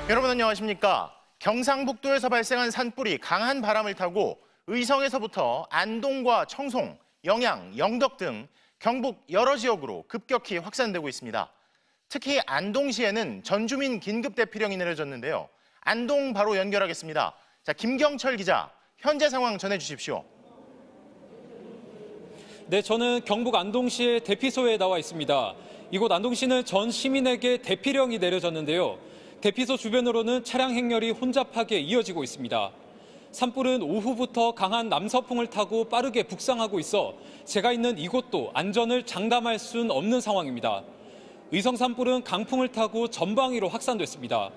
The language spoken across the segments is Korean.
여러분 안녕하십니까? 경상북도에서 발생한 산불이 강한 바람을 타고 의성에서부터 안동과 청송, 영양, 영덕 등 경북 여러 지역으로 급격히 확산되고 있습니다. 특히 안동시에는 전주민 긴급 대피령이 내려졌는데요. 안동 바로 연결하겠습니다. 자, 김경철 기자, 현재 상황 전해주십시오. 네, 저는 경북 안동시의 대피소에 나와 있습니다. 이곳 안동시는 전 시민에게 대피령이 내려졌는데요. 대피소 주변으로는 차량 행렬이 혼잡하게 이어지고 있습니다. 산불은 오후부터 강한 남서풍을 타고 빠르게 북상하고 있어 제가 있는 이곳도 안전을 장담할 수는 없는 상황입니다. 의성 산불은 강풍을 타고 전방위로 확산됐습니다.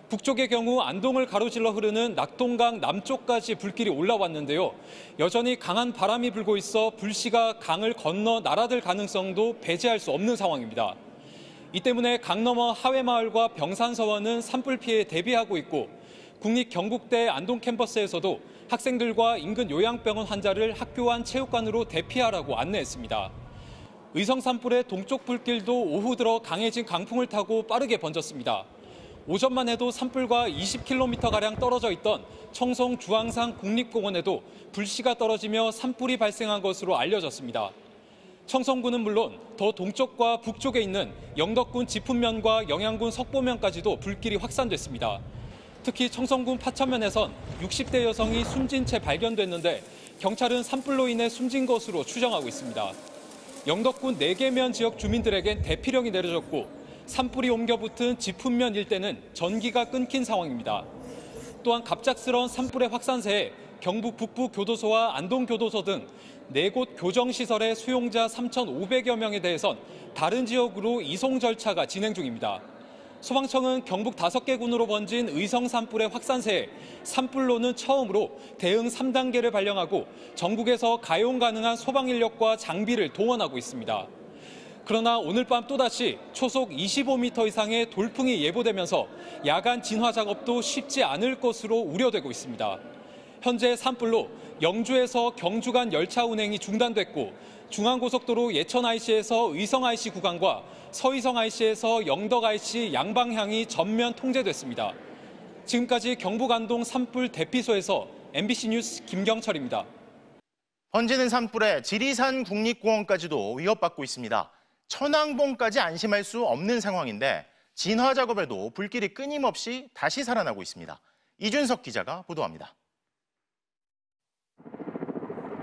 북쪽의 경우 안동을 가로질러 흐르는 낙동강 남쪽까지 불길이 올라왔는데요. 여전히 강한 바람이 불고 있어 불씨가 강을 건너 날아들 가능성도 배제할 수 없는 상황입니다. 이 때문에 강 너머 하회마을과 병산서원은 산불 피해에 대비하고 있고 국립경북대 안동 캠퍼스에서도 학생들과 인근 요양병원 환자를 학교 안 체육관으로 대피하라고 안내했습니다. 의성 산불의 동쪽 불길도 오후 들어 강해진 강풍을 타고 빠르게 번졌습니다. 오전만 해도 산불과 20km가량 떨어져 있던 청송 주황산 국립공원에도 불씨가 떨어지며 산불이 발생한 것으로 알려졌습니다. 청송군은 물론 더 동쪽과 북쪽에 있는 영덕군 지푼면과 영양군 석보면까지도 불길이 확산됐습니다. 특히 청송군 파천면에선 60대 여성이 숨진 채 발견됐는데 경찰은 산불로 인해 숨진 것으로 추정하고 있습니다. 영덕군 4개면 지역 주민들에겐 대피령이 내려졌고 산불이 옮겨 붙은 지푼면 일대는 전기가 끊긴 상황입니다. 또한 갑작스러운 산불의 확산세에 경북 북부 교도소와 안동 교도소 등 4곳 교정시설의 수용자 3,500여 명에 대해선 다른 지역으로 이송 절차가 진행 중입니다. 소방청은 경북 5개 군으로 번진 의성 산불의 확산세에 산불로는 처음으로 대응 3단계를 발령하고 전국에서 가용 가능한 소방 인력과 장비를 동원하고 있습니다. 그러나 오늘 밤 또다시 초속 25m 이상의 돌풍이 예보되면서 야간 진화 작업도 쉽지 않을 것으로 우려되고 있습니다. 현재 산불로 영주에서 경주 간 열차 운행이 중단됐고 중앙고속도로 예천 IC에서 의성 IC 구간과 서의성 IC에서 영덕 IC 양방향이 전면 통제됐습니다. 지금까지 경북 안동 산불 대피소에서 MBC 뉴스 김경철입니다. 번지는 산불에 지리산 국립공원까지도 위협받고 있습니다. 천왕봉까지 안심할 수 없는 상황인데 진화 작업에도 불길이 끊임없이 다시 살아나고 있습니다. 이준석 기자가 보도합니다.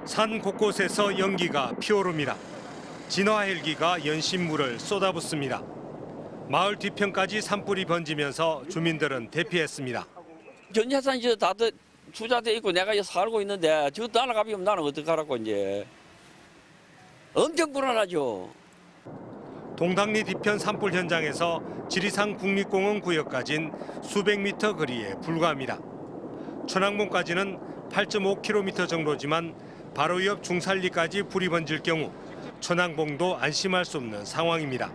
산 곳곳에서 연기가 피오릅니다. 진화 헬기가 연신물을 쏟아붓습니다. 마을 뒤편까지 산불이 번지면서 주민들은 대피했습니다. 전자산 이제 다들 투자돼 있고 내가 여기 살고 있는데 저 날아가면 나는 어떡하라고 이제. 엄청 불안하죠. 동당리 뒤편 산불 현장에서 지리산 국립공원 구역까지는 수백 미터 거리에 불과합니다. 천왕봉까지는 8.5km 정도지만 바로 옆 중산리까지 불이 번질 경우 천왕봉도 안심할 수 없는 상황입니다.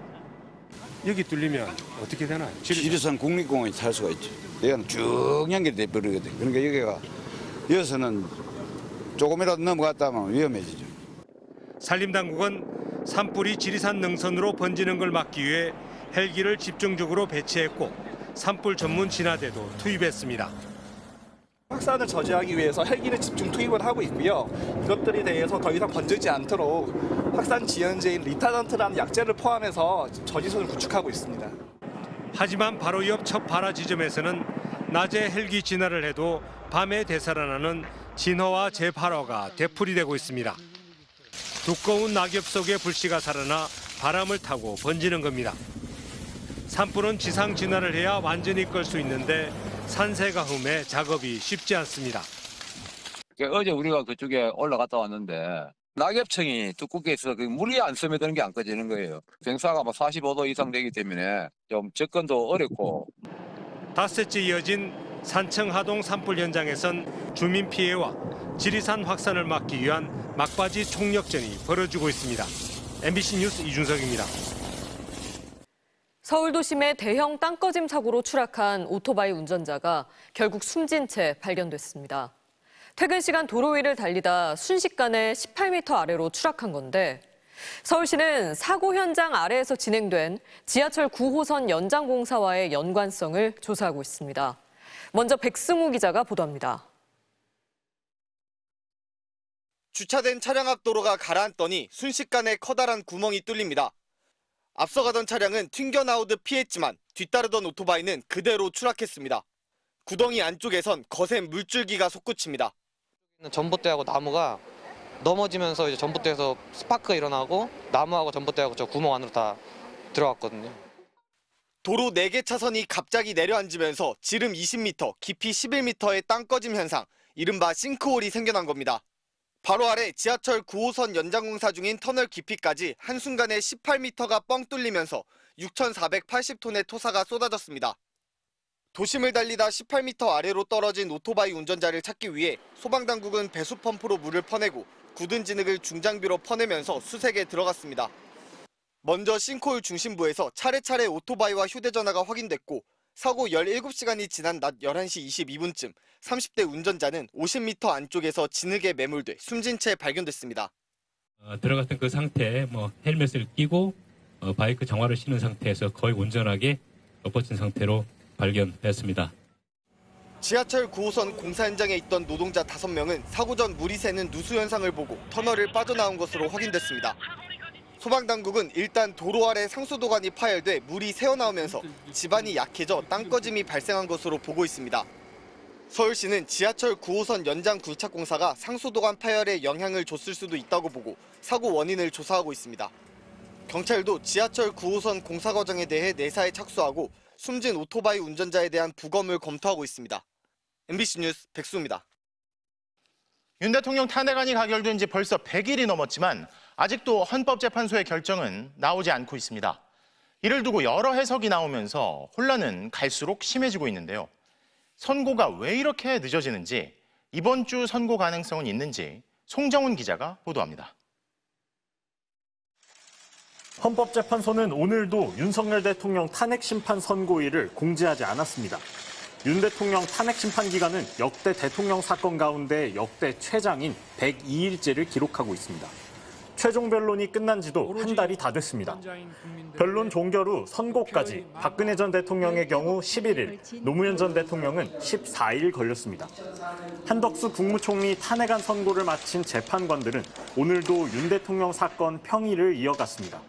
여기 뚫리면 어떻게 되나요? 지리산 국립공원이 탈 수가 있죠. 여기는 쭉 연결돼 버리거든. 그러니까 여기서는 조금이라도 넘어갔다면 위험해지죠. 산림당국은 산불이 지리산 능선으로 번지는 걸 막기 위해 헬기를 집중적으로 배치했고 산불 전문 진화대도 투입했습니다. 확산을 저지하기 위해서 헬기를 집중 투입을 하고 있고요. 이것들에 대해서 더 이상 번지지 않도록 확산 지연제인 리타던트라는 약재를 포함해서 저지선을 구축하고 있습니다. 하지만 바로 옆 첫 발화 지점에서는 낮에 헬기 진화를 해도 밤에 되살아나는 진화와 재발화가 되풀이되고 있습니다. 두꺼운 낙엽 속에 불씨가 살아나 바람을 타고 번지는 겁니다. 산불은 지상 진화를 해야 완전히 끌 수 있는데 산세가 흠해 작업이 쉽지 않습니다. 어제 우리가 그쪽에 올라갔다 왔는데 낙엽층이 두껍게 있어서 물이 안 스며드는 게 안 꺼지는 거예요. 병사가 45도 이상 되기 때문에 좀 접근도 어렵고. 닷새째 이어진 산청 하동 산불 현장에선 주민 피해와 지리산 확산을 막기 위한 막바지 총력전이 벌어지고 있습니다. MBC 뉴스 이준석입니다. 서울 도심의 대형 땅꺼짐 사고로 추락한 오토바이 운전자가 결국 숨진 채 발견됐습니다. 퇴근 시간 도로 위를 달리다 순식간에 18m 아래로 추락한 건데 서울시는 사고 현장 아래에서 진행된 지하철 9호선 연장 공사와의 연관성을 조사하고 있습니다. 먼저 백승우 기자가 보도합니다. 주차된 차량 앞 도로가 가라앉더니 순식간에 커다란 구멍이 뚫립니다. 앞서가던 차량은 튕겨나오듯 피했지만 뒤따르던 오토바이는 그대로 추락했습니다. 구덩이 안쪽에선 거센 물줄기가 솟구칩니다. 전봇대하고 나무가 넘어지면서 이제 전봇대에서 스파크가 일어나고 나무하고 전봇대하고 저 구멍 안으로 다 들어갔거든요. 도로 4개 차선이 갑자기 내려앉으면서 지름 20m, 깊이 11m의 땅 꺼짐 현상, 이른바 싱크홀이 생겨난 겁니다. 바로 아래 지하철 9호선 연장 공사 중인 터널 깊이까지 한순간에 18m가 뻥 뚫리면서 6,480톤의 토사가 쏟아졌습니다. 도심을 달리다 18m 아래로 떨어진 오토바이 운전자를 찾기 위해 소방당국은 배수 펌프로 물을 퍼내고 굳은 진흙을 중장비로 퍼내면서 수색에 들어갔습니다. 먼저 싱크홀 중심부에서 차례차례 오토바이와 휴대전화가 확인됐고 사고 17시간이 지난 낮 11시 22분쯤 30대 운전자는 50m 안쪽에서 진흙에 매몰돼 숨진 채 발견됐습니다. 들어갔던 그 상태에 헬멧을 끼고 바이크 정화를 신은 상태에서 거의 온전하게 엎어진 상태로 발견했습니다. 지하철 9호선 공사 현장에 있던 노동자 5명은 사고 전 물이 새는 누수 현상을 보고 터널을 빠져나온 것으로 확인됐습니다. 소방당국은 일단 도로 아래 상수도관이 파열돼 물이 새어나오면서 지반이 약해져 땅꺼짐이 발생한 것으로 보고 있습니다. 서울시는 지하철 9호선 연장 굴착 공사가 상수도관 파열에 영향을 줬을 수도 있다고 보고 사고 원인을 조사하고 있습니다. 경찰도 지하철 9호선 공사 과정에 대해 내사에 착수하고 숨진 오토바이 운전자에 대한 부검을 검토하고 있습니다. MBC 뉴스 백수입니다. 윤 대통령 탄핵안이 가결된 지 벌써 100일이 넘었지만 아직도 헌법재판소의 결정은 나오지 않고 있습니다. 이를 두고 여러 해석이 나오면서 혼란은 갈수록 심해지고 있는데요. 선고가 왜 이렇게 늦어지는지, 이번 주 선고 가능성은 있는지 송정훈 기자가 보도합니다. 헌법재판소는 오늘도 윤석열 대통령 탄핵 심판 선고일을 공지하지 않았습니다. 윤 대통령 탄핵 심판 기간은 역대 대통령 사건 가운데 역대 최장인 102일째를 기록하고 있습니다. 최종 변론이 끝난 지도 한 달이 다 됐습니다. 변론 종결 후 선고까지 박근혜 전 대통령의 경우 11일, 노무현 전 대통령은 14일 걸렸습니다. 한덕수 국무총리 탄핵안 선고를 마친 재판관들은 오늘도 윤 대통령 사건 평의를 이어갔습니다.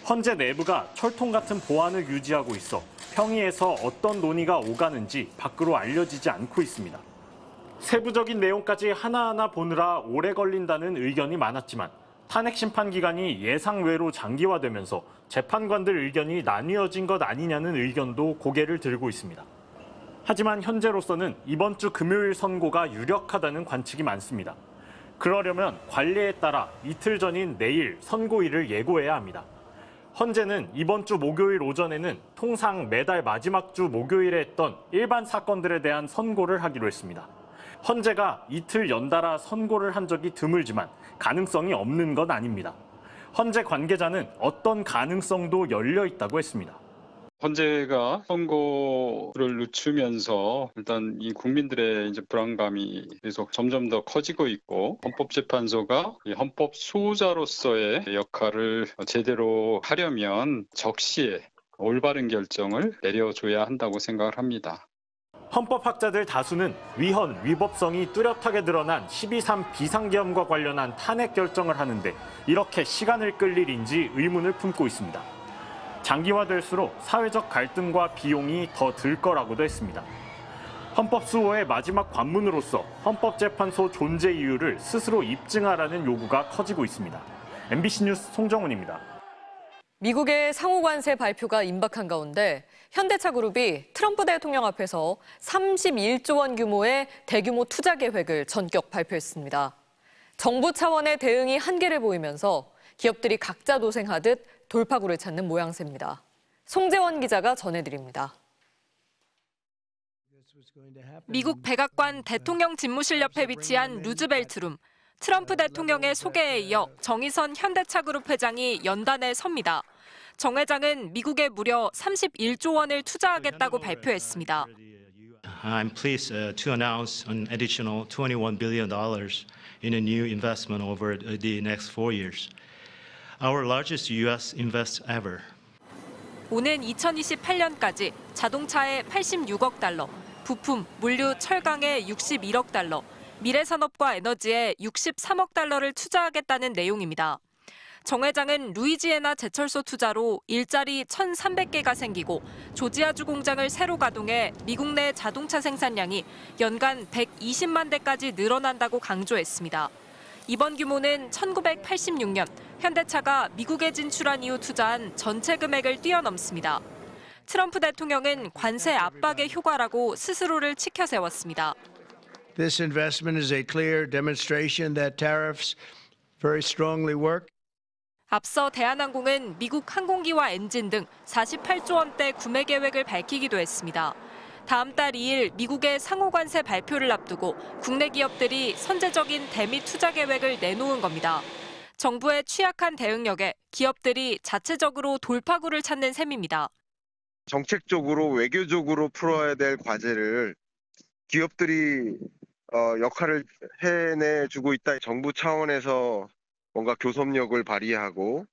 헌재 내부가 철통 같은 보안을 유지하고 있어 평의에서 어떤 논의가 오가는지 밖으로 알려지지 않고 있습니다. 세부적인 내용까지 하나하나 보느라 오래 걸린다는 의견이 많았지만 탄핵 심판 기간이 예상외로 장기화되면서 재판관들 의견이 나뉘어진 것 아니냐는 의견도 고개를 들고 있습니다. 하지만 현재로서는 이번 주 금요일 선고가 유력하다는 관측이 많습니다. 그러려면 관례에 따라 이틀 전인 내일 선고일을 예고해야 합니다. 헌재는 이번 주 목요일 오전에는 통상 매달 마지막 주 목요일에 했던 일반 사건들에 대한 선고를 하기로 했습니다. 헌재가 이틀 연달아 선고를 한 적이 드물지만 가능성이 없는 건 아닙니다. 헌재 관계자는 어떤 가능성도 열려 있다고 했습니다. 헌재가 선고를 늦추면서 일단 이 국민들의 이제 불안감이 계속 점점 더 커지고 있고 헌법재판소가 이 헌법 수호자로서의 역할을 제대로 하려면 적시에 올바른 결정을 내려줘야 한다고 생각을 합니다. 헌법학자들 다수는 위헌, 위법성이 뚜렷하게 드러난 12.3 비상계엄과 관련한 탄핵 결정을 하는데 이렇게 시간을 끌 일인지 의문을 품고 있습니다. 장기화될수록 사회적 갈등과 비용이 더 들 거라고도 했습니다. 헌법 수호의 마지막 관문으로서 헌법재판소 존재 이유를 스스로 입증하라는 요구가 커지고 있습니다. MBC 뉴스 송정훈입니다. 미국의 상호관세 발표가 임박한 가운데 현대차그룹이 트럼프 대통령 앞에서 31조 원 규모의 대규모 투자 계획을 전격 발표했습니다. 정부 차원의 대응이 한계를 보이면서 기업들이 각자 도생하듯 돌파구를 찾는 모양새입니다. 송재원 기자가 전해드립니다. 미국 백악관 대통령 집무실 옆에 위치한 루즈벨트룸. 트럼프 대통령의 소개에 이어 정의선 현대차그룹 회장이 연단에 섭니다. 정 회장은 미국에 무려 31조 원을 투자하겠다고 발표했습니다. I'm pleased to announce an additional $21 billion in a new investment over the next 4 years. our largest U.S. invest ever. 오는 2028년까지 자동차에 86억 달러, 부품, 물류, 철강에 61억 달러, 미래산업과 에너지에 63억 달러를 투자하겠다는 내용입니다. 정 회장은 루이지애나 제철소 투자로 일자리 1,300개가 생기고 조지아주 공장을 새로 가동해 미국 내 자동차 생산량이 연간 120만 대까지 늘어난다고 강조했습니다. 이번 규모는 1986년 현대차가 미국에 진출한 이후 투자한 전체 금액을 뛰어넘습니다. 트럼프 대통령은 관세 압박의 효과라고 스스로를 치켜 세웠습니다. This investment is a clear demonstration that tariffs very strongly work. 앞서 대한항공은 미국 항공기와 엔진 등 48조 원대 구매 계획을 밝히기도 했습니다. 다음 달 2일 미국의 상호관세 발표를 앞두고 국내 기업들이 선제적인 대미 투자 계획을 내놓은 겁니다. 정부의 취약한 대응력에 기업들이 자체적으로 돌파구를 찾는 셈입니다. 정책적으로 외교적으로 풀어야 될 과제를 기업들이 역할을 해내주고 있다. 정부 차원에서 뭔가 교섭력을 발휘하고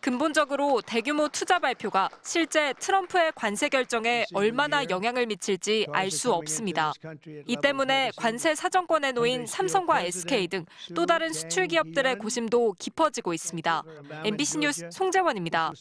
근본적으로 대규모 투자 발표가 실제 트럼프의 관세 결정에 얼마나 영향을 미칠지 알 수 없습니다. 이 때문에 관세 사정권에 놓인 삼성과 SK 등 또 다른 수출 기업들의 고심도 깊어지고 있습니다. MBC 뉴스 송재원입니다.